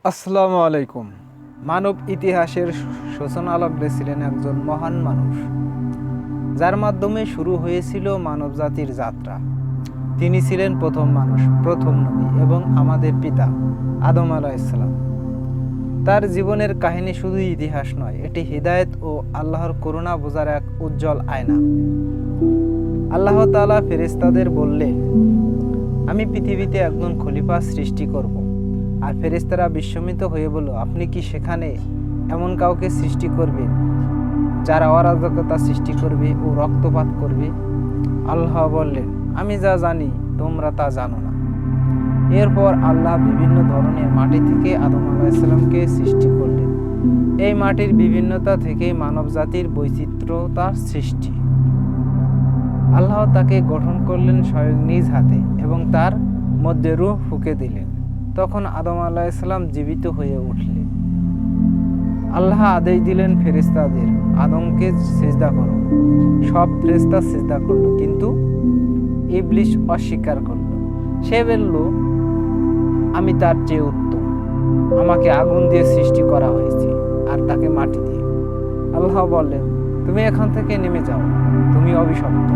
আসসালামু আলাইকুম। মানব ইতিহাসের সূচনালগ্নে ছিলেন একজন মহান মানুষ, যার মাধ্যমে শুরু হয়েছিল মানব জাতির যাত্রা। তিনি ছিলেন প্রথম মানুষ, প্রথম নবী এবং আমাদের পিতা আদম আলাইহিস সালাম। তার জীবনের কাহিনী শুধু ইতিহাস নয়, এটি হিদায়াত ও আল্লাহর করুণা বোঝার এক উজ্জ্বল আয়না। আল্লাহ তাআলা ফেরেশতাদের বললেন, আমি পৃথিবীতে একজন খলিফা সৃষ্টি করব। আর ফেরেশতারা বিস্মিত হয়ে বলল, আপনি কি সেখানে এমন কাউকে সৃষ্টি করবেন যারা অরাজকতা সৃষ্টি করবে ও রক্তপাত করবে? আল্লাহ বললেন, আমি যা জানি তোমরা তা জানো না। এরপর আল্লাহ বিভিন্ন ধরনের মাটি থেকে আদম আলাইহিস সালামকে সৃষ্টি করলেন। এই মাটির বিভিন্নতা থেকে মানব জাতির বৈচিত্র্যতার সৃষ্টি। আল্লাহ তাকে গঠন করলেন স্বয়ং নিজ হাতে এবং তার মধ্যে রূহ ফুঁকে দিলেন। তখন আদম আলাইহিস সালাম জীবিত হয়ে উঠলেন। আল্লাহ আদেশ দিলেন ফেরেশতাদের, আদমকে সিজদা করো। সব ফেরেশতা সিজদা করলো, কিন্তু ইবলিস অস্বীকার করলো। সে বলল, আমি তার চেয়ে উত্তম, আমাকে আগুন দিয়ে সৃষ্টি করা হয়েছে আর তাকে মাটি দিয়ে। আল্লাহ বললেন, তুমি এখান থেকে নেমে যাও, তুমি অভিশপ্ত।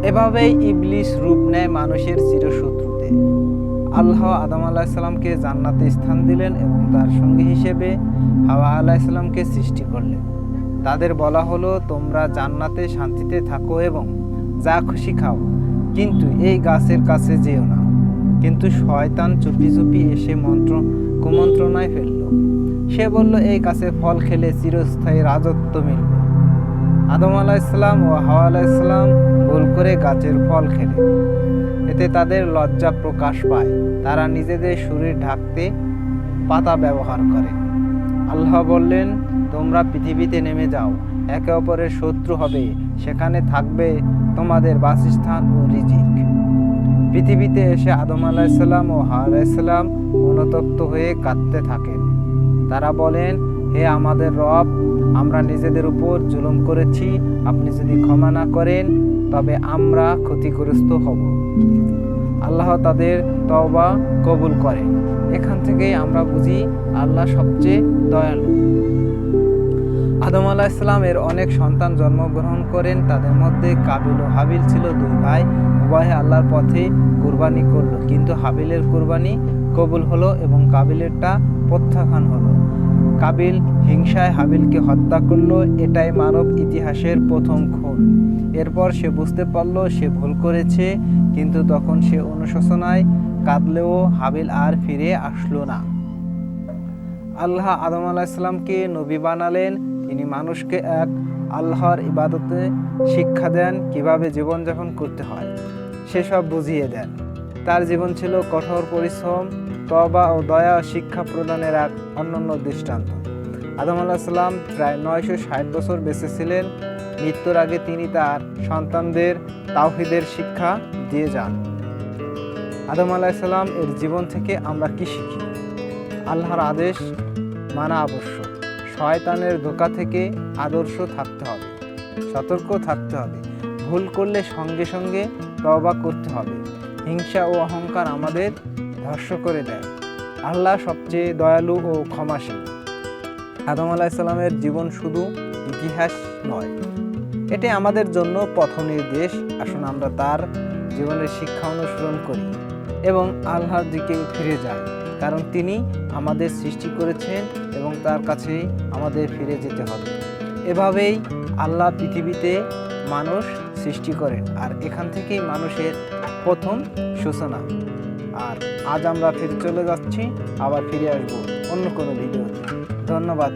এভাবেই ইবলিস রূপ নেয় মানুষের চিরশত্রুতে। আল্লাহ আদম আলাইহিস সালামকে জান্নাতে স্থান দিলেন এবং তার সঙ্গী হিসেবে হাওয়া আলাইহিস সালামকে সৃষ্টি করলেন। তাদের বলা হলো, তোমরা জান্নাতে শান্তিতে থাকো এবং যা খুশি খাও, কিন্তু এই গাছের কাছে যেও না। কিন্তু শয়তান চুপি চুপি এসে কুমন্ত্রণায় ফেলল। সে বলল, এই গাছের ফল খেলে চিরস্থায়ী রাজত্ব মিলবে। আদম আলাইহিস সালাম ও হাওয়া আলাইহিস সালাম ভুল করে গাছের ফল খেলে। এতে তাদের লজ্জা প্রকাশ পায়। তারা নিজেদের শরীর ঢাকতে পাতা ব্যবহার করে। আল্লাহ বললেন, তোমরা পৃথিবীতে নেমে যাও, একে অপরের শত্রু হবে, সেখানে থাকবে তোমাদের বাসস্থান ও রিজিক। পৃথিবীতে এসে আদম আলাইহিস সালাম ও হাওয়া আলাইহিস সালাম অনুতপ্ত হয়ে কাঁদতে থাকেন। তারা বলেন, হে আমাদের রব, আমরা নিজেদের উপর জুলুম করেছি, আপনি যদি ক্ষমা না করেন তবে আমরা ক্ষতিগ্রস্ত হব। আল্লাহ তাদের তওবা কবুল করেন। এখান থেকেই আমরা বুঝি আল্লাহ সবচেয়ে দয়ালু। আদম আলাইহিস সালামের অনেক সন্তান জন্মগ্রহণ করেন। তাদের মধ্যে কাবিল ও হাবিল ছিল দুই ভাই। উভয়ে আল্লাহর পথে কুরবানি করলো, কিন্তু হাবিলের কুরবানি কবুল হলো এবং কাবিলেরটা প্রত্যাখ্যান হলো। কাবিল হিংসায় হাবিলকে হত্যা করলো। এটাই মানব ইতিহাসের প্রথম খুন। এরপর সে বুঝতে পারল সে ভুল করেছে, কিন্তু তখন সে অনুশোচনায় কাঁদলেও হাবিল আর ফিরে আসলো না। আল্লাহ আদম আলাইহিস সালামকে নবী বানালেন। তিনি মানুষকে এক আল্লাহর ইবাদতে শিক্ষা দেন, কিভাবে জীবনযাপন করতে হয় সেসব বুঝিয়ে দেন। তার জীবন ছিল কঠোর পরিশ্রম, তওবা ও দয়া শিক্ষা প্রদানের এক অনন্য দৃষ্টান্ত। আদম আলাইহিস সালাম প্রায় 960 বছর বেঁচে ছিলেন। মৃত্যুর আগে তিনি তার সন্তানদের তাওহীদের শিক্ষা দিয়ে যান। আদম আলাইহিস সালাম এর জীবন থেকে আমরা কি শিখি? আল্লাহর আদেশ মানা আবশ্যক। শয়তানের ধোঁকা থেকে আদর্শ থাকতে হবে, সতর্ক থাকতে হবে। ভুল করলে সঙ্গে সঙ্গে তওবা করতে হবে। হিংসা ও অহংকার আমাদের ধ্বংস করে দেয়। আল্লাহ সবচেয়ে দয়ালু ও ক্ষমাশীল। আদম আলাইহিস সালামের জীবন শুধু ইতিহাস নয়, এটি আমাদের জন্য পথ নির্দেশ। আসুন আমরা তার জীবনের শিক্ষা অনুসরণ করি এবং আল্লাহর দিকে ফিরে যাই, কারণ তিনি আমাদের সৃষ্টি করেছেন এবং তার কাছেই আমাদের ফিরে যেতে হবে। এভাবেই আল্লাহ পৃথিবীতে মানুষ সৃষ্টি করেন, আর এখান থেকেই মানুষের প্রথম সূচনা। আর আজ আমরা ফিরে চলে যাচ্ছি, আবার ফিরে আসবো অন্য কোনো ভিডিওতে। ধন্যবাদ।